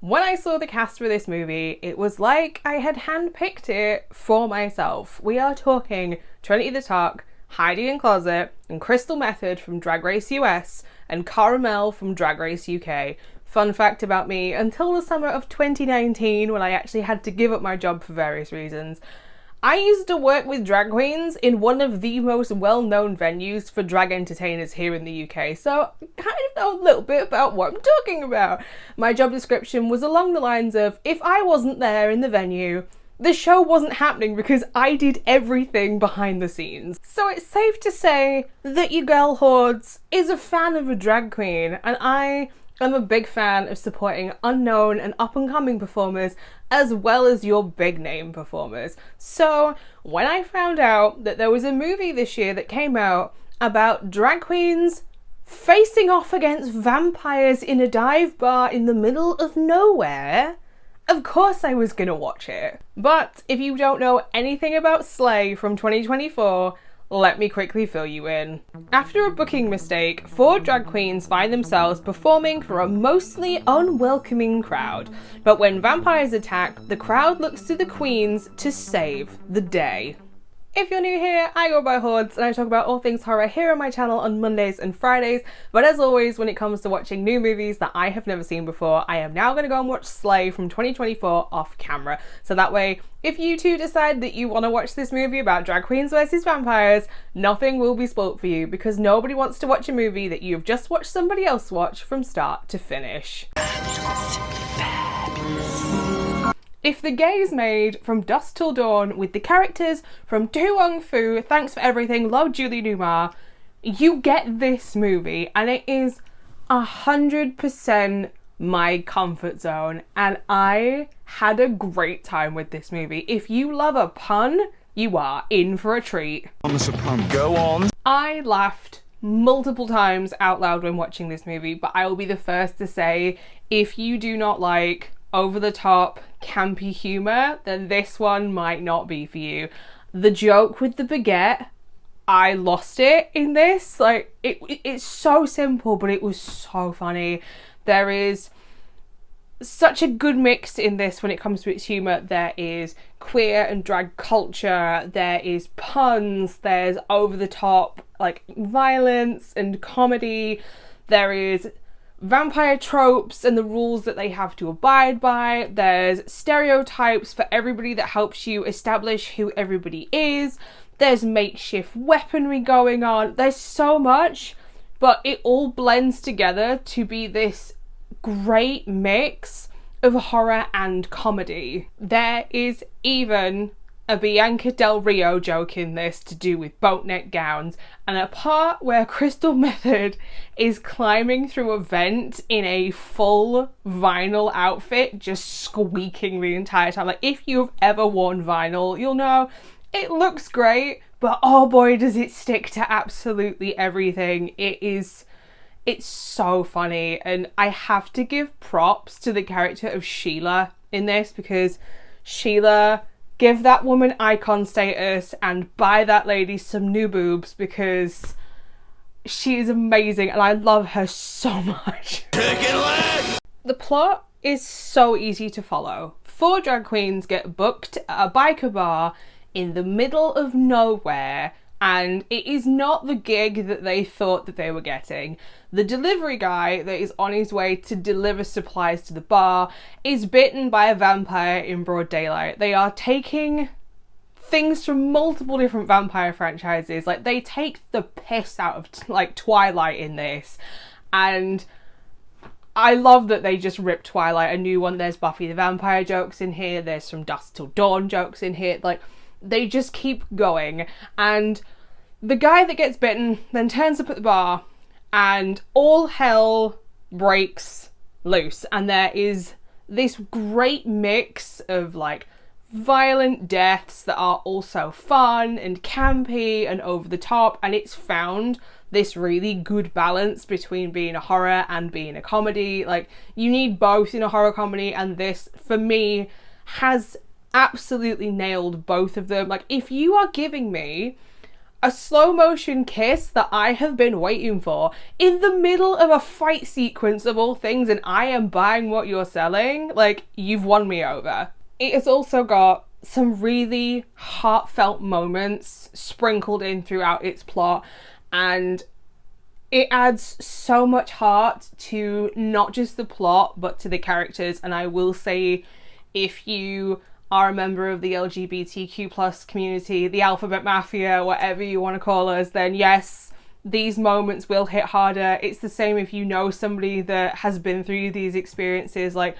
When I saw the cast for this movie, it was like I had handpicked it for myself. We are talking Trinity the Tuck, Heidi in Closet, and Crystal Method from Drag Race US, and Caramel from Drag Race UK. Fun fact about me, until the summer of 2019, when I actually had to give up my job for various reasons, I used to work with drag queens in one of the most well-known venues for drag entertainers here in the UK, so I kind of know a little bit about what I'm talking about. My job description was along the lines of, if I wasn't there in the venue, the show wasn't happening because I did everything behind the scenes. So it's safe to say that your girl Hordes is a fan of a drag queen, and I am a big fan of supporting unknown and up-and-coming performers as well as your big name performers. So when I found out that there was a movie this year that came out about drag queens facing off against vampires in a dive bar in the middle of nowhere, of course I was gonna watch it. But if you don't know anything about Slay from 2024, let me quickly fill you in. After a booking mistake, 4 drag queens find themselves performing for a mostly unwelcoming crowd. But when vampires attack, the crowd looks to the queens to save the day. If you're new here, I go by Hordes and I talk about all things horror here on my channel on Mondays and Fridays, but as always, when it comes to watching new movies that I have never seen before, I am now going to go and watch Slay from 2024 off camera. So that way, if you two decide that you want to watch this movie about drag queens versus vampires, nothing will be spoilt for you, because nobody wants to watch a movie that you've just watched somebody else watch from start to finish. If the gaze made from dusk till dawn with the characters from Do Wong Fu, Thanks for Everything, Love Julie Newmar, you get this movie, and it is 100% my comfort zone, and I had a great time with this movie. If you love a pun, you are in for a treat. Promise a pun. Go on. I laughed multiple times out loud when watching this movie, but I will be the first to say, if you do not like over-the-top campy humour, then this one might not be for you. The joke with the baguette, I lost it in this. Like, it's so simple, but it was so funny. There is such a good mix in this when it comes to its humour. There is queer and drag culture, there is puns, there's over-the-top like violence and comedy, there is vampire tropes and the rules that they have to abide by, there's stereotypes for everybody that helps you establish who everybody is, there's makeshift weaponry going on, there's so much, but it all blends together to be this great mix of horror and comedy. There is even a Bianca Del Rio joke in this to do with boatneck gowns, and a part where Crystal Method is climbing through a vent in a full vinyl outfit, just squeaking the entire time. Like, if you've ever worn vinyl, you'll know it looks great, but oh boy does it stick to absolutely everything. It's so funny, and I have to give props to the character of Sheila in this, because Sheila, give that woman icon status and buy that lady some new boobs, because she is amazing and I love her so much. The plot is so easy to follow. 4 drag queens get booked at a biker bar in the middle of nowhere, and it is not the gig that they thought that they were getting. The delivery guy that is on his way to deliver supplies to the bar is bitten by a vampire in broad daylight. They are taking things from multiple different vampire franchises. Like, they take the piss out of like Twilight in this, and I love that they just ripped Twilight a new one. There's Buffy the Vampire jokes in here, there's some Dusk Till Dawn jokes in here. Like, they just keep going, and the guy that gets bitten then turns up at the bar and all hell breaks loose, and there is this great mix of like violent deaths that are also fun and campy and over the top, and it's found this really good balance between being a horror and being a comedy. Like, you need both in a horror comedy, and this for me has absolutely nailed both of them. Like, if you are giving me a slow motion kiss that I have been waiting for in the middle of a fight sequence of all things, and I am buying what you're selling. Like, you've won me over. It has also got some really heartfelt moments sprinkled in throughout its plot, and it adds so much heart to not just the plot but to the characters. And I will say, if you are a member of the LGBTQ plus community, the alphabet mafia, whatever you want to call us, then yes, these moments will hit harder. It's the same if you know somebody that has been through these experiences. Like,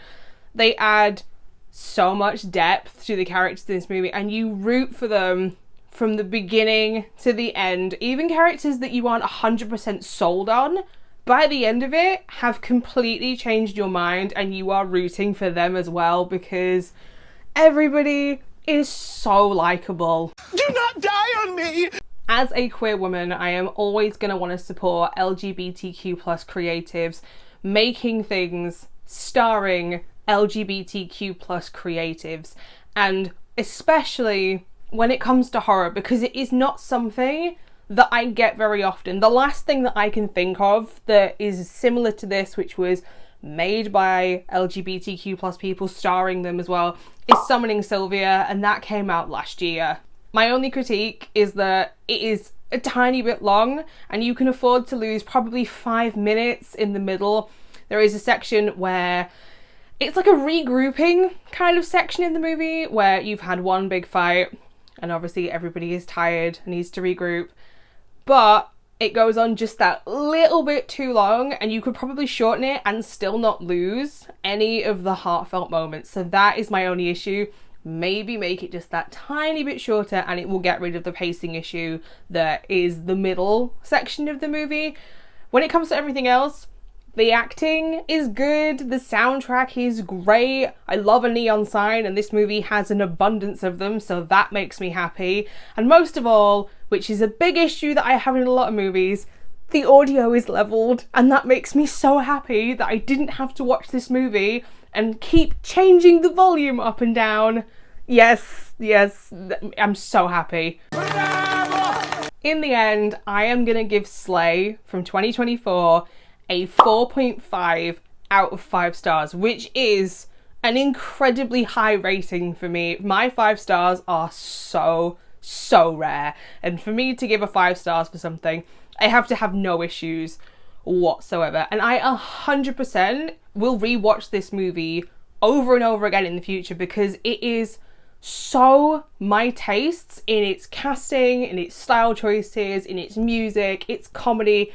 they add so much depth to the characters in this movie, and you root for them from the beginning to the end. Even characters that you aren't 100% sold on, by the end of it, have completely changed your mind, and you are rooting for them as well, because everybody is so likable. Do not die on me! As a queer woman, I am always going to want to support LGBTQ plus creatives making things starring LGBTQ plus creatives, and especially when it comes to horror, because it is not something that I get very often. The last thing that I can think of that is similar to this, which was made by LGBTQ plus people starring them as well, is Summoning Sylvia, and that came out last year. My only critique is that it is a tiny bit long, and you can afford to lose probably 5 minutes in the middle. There is a section where it's like a regrouping kind of section in the movie where you've had one big fight and obviously everybody is tired and needs to regroup, but it goes on just that little bit too long, and you could probably shorten it and still not lose any of the heartfelt moments. So that is my only issue. Maybe make it just that tiny bit shorter, and it will get rid of the pacing issue that is the middle section of the movie. When it comes to everything else, the acting is good, the soundtrack is great, I love a neon sign, and this movie has an abundance of them, so that makes me happy. And most of all, which is a big issue that I have in a lot of movies, the audio is leveled, and that makes me so happy that I didn't have to watch this movie and keep changing the volume up and down. Yes, I'm so happy. In the end, I am gonna give Slay from 2024 a 4.5 out of 5 stars, which is an incredibly high rating for me. My 5 stars are so rare, and for me to give a 5 stars for something, I have to have no issues whatsoever. And I 100% will rewatch this movie over and over again in the future, because it is so my tastes in its casting, in its style choices, in its music, its comedy.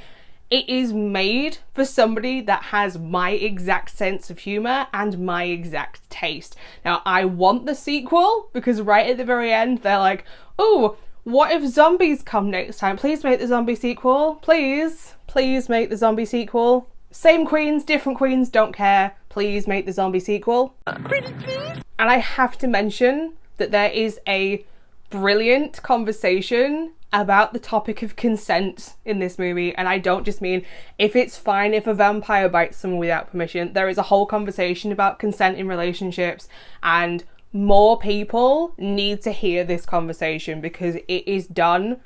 It is made for somebody that has my exact sense of humour and my exact taste. Now, I want the sequel, because right at the very end, they're like, oh, what if zombies come next time? Please make the zombie sequel. Please make the zombie sequel. Same queens, different queens, don't care. Please make the zombie sequel. Pretty please. And I have to mention that there is a brilliant conversation about the topic of consent in this movie, and I don't just mean if it's fine if a vampire bites someone without permission. There is a whole conversation about consent in relationships, and more people need to hear this conversation because it is done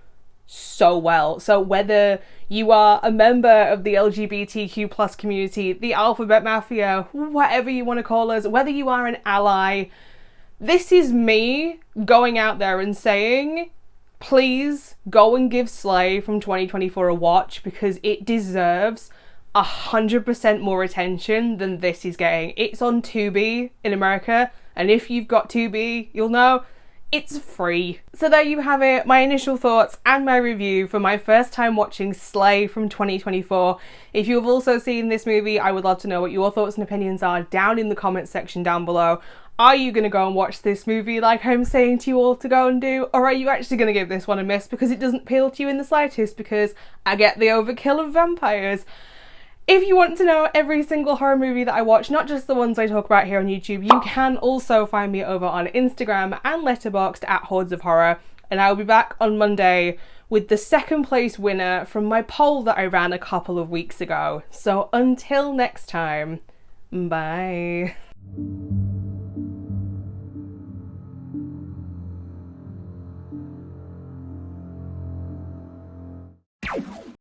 so well. So whether you are a member of the LGBTQ plus community, the alphabet mafia, whatever you want to call us, whether you are an ally, this is me going out there and saying, please go and give Slay from 2024 a watch, because it deserves 100% more attention than this is getting. It's on Tubi in America, and if you've got Tubi, you'll know it's free. So there you have it, my initial thoughts and my review for my first time watching Slay from 2024. If you have also seen this movie, I would love to know what your thoughts and opinions are down in the comments section down below. Are you going to go and watch this movie like I'm saying to you all to go and do? Or are you actually going to give this one a miss because it doesn't appeal to you in the slightest, because I get the overkill of vampires? If you want to know every single horror movie that I watch, not just the ones I talk about here on YouTube, you can also find me over on Instagram and Letterboxd at HordesOfHorror. And I will be back on Monday with the second place winner from my poll that I ran a couple of weeks ago. So until next time, bye.